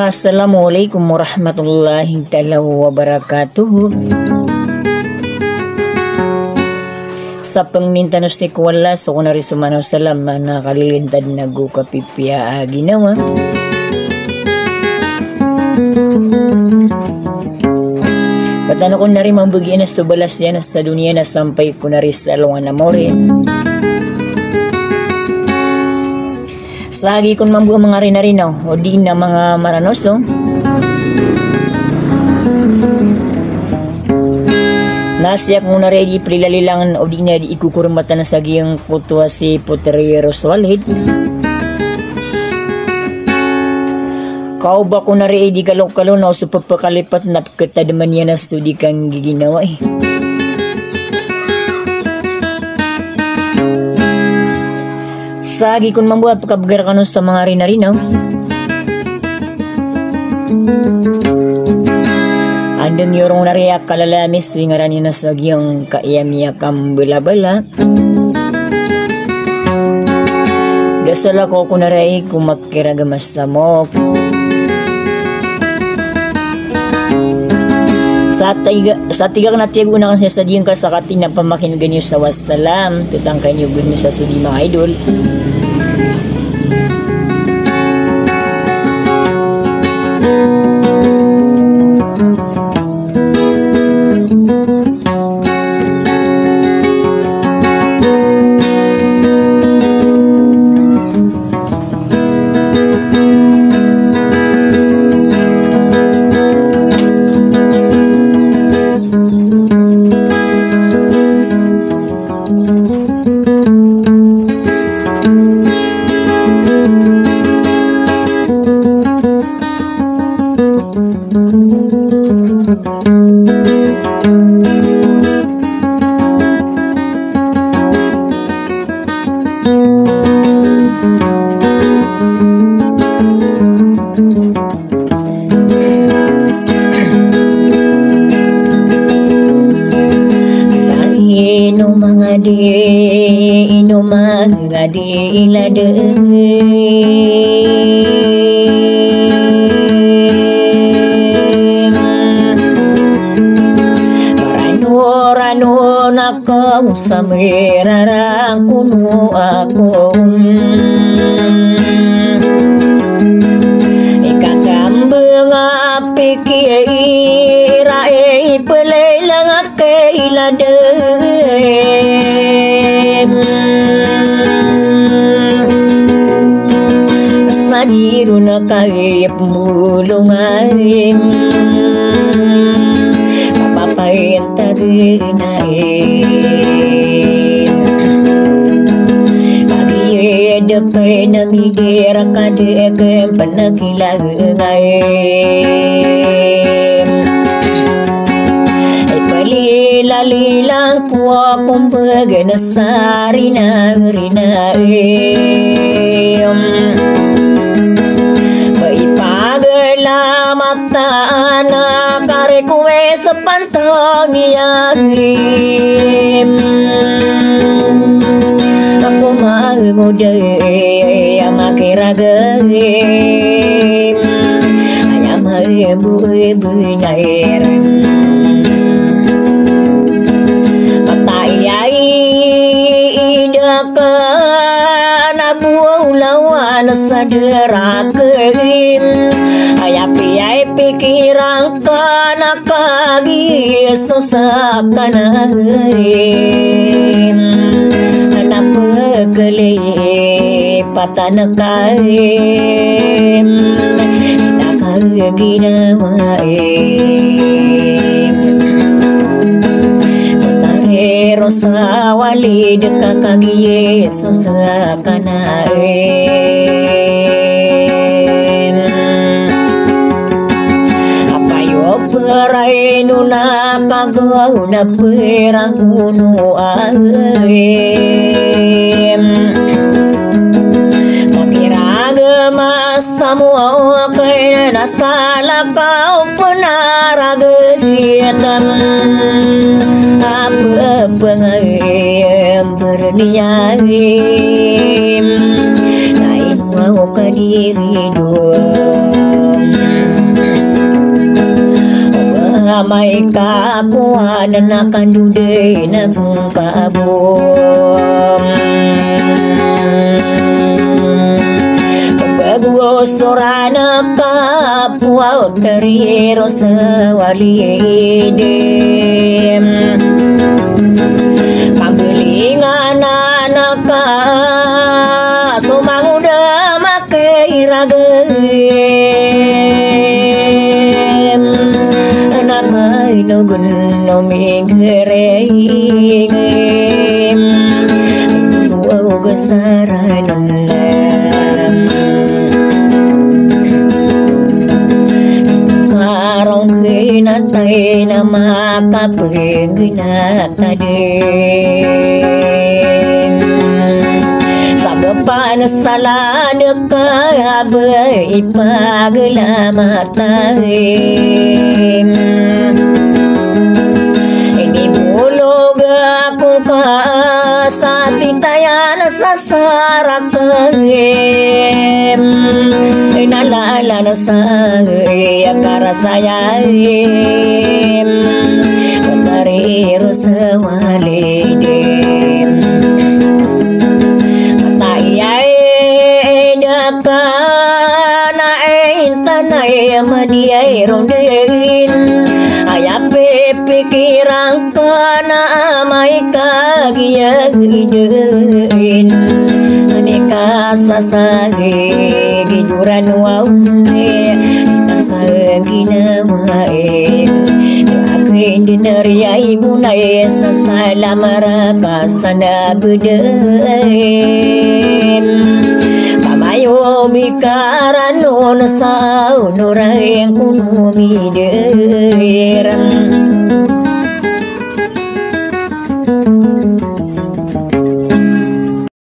Assalamualaikum warahmatullahi taala wabarakatuh. Sa pangmintan si kuwala so kunari sumanaw salam na kalilintad na gukapipya ginawa. Patano ko na rin mambugian na balas yan sa dunia na sampay ko na rin sa alungan na more. Sagi kung mambuang mga rinarinaw o di na mga maranoso. Nasiyak mo na rin iprilalilangan o di na di ikukurmata na sagi ang putwa si Putereros Walid. Kau ba ko na rin di kalok-kalo na o sa papakalipat na katadaman yan na sudi kang giginawa eh. Sagi kung mambuhat pagkabagar ka nun sa mga rinarinaw. Andang yorong nariyak kalalamis wingaran yun na sagi yung kaiyamiyak ang bala-bala. Dasal ako kung naray kumakiragamas sa mok. Sa tiga na tiyago na kasi sa diyong kasakatin na pamakingan nyo sa wassalam. Tutangkay nyo good nyo sa sudi mga idol. Sa merarang kuno ako ikakambang apikira ipalay lang akailadem saniro na kahit mulungain mapapayanta rin na Dapay na midira ka dekem panakilangayin ay palilalilang po akong baga na sa rinarinaim maipagalamat na nakarekuwe sa pantangiyagim ako maguday makiragay ayam buhay nair patay ay idaka na buulawan sa derakim ayapi ay pikirang ka nakagisosap ka na patanakaim nakaginawaim Putarero sa walid kakagiyesos sa kanaim apayo perai nuna kagaw na perang kuno aim Semua kaya nasala kau penaragagitan apa bangayam berniaim lain mau kadiri doang may kakuan na kandude na kung kaabom Pagbabuosorana kapwa kariyero sa walidem Pagbilingan na ka sumanguda makairagem Anakay nugun nomingreim Wow gasaranan Karong kinatay na makapagginatadin Sagapan salada ka abay ipaglamatayin Inibulog ako ka sa titayan sa sarakaim Nalala na sa karasayim Katariro sa walidim Matayay na ka na tanay madiyay rondin Ayape pikirang ka na may kagiyagidin Anika sasagi giduran wawne Itakang ginawain Akin dinariyay bunay sa salamara sana bedain Pamayo bikarano na sa unurang kumumidiran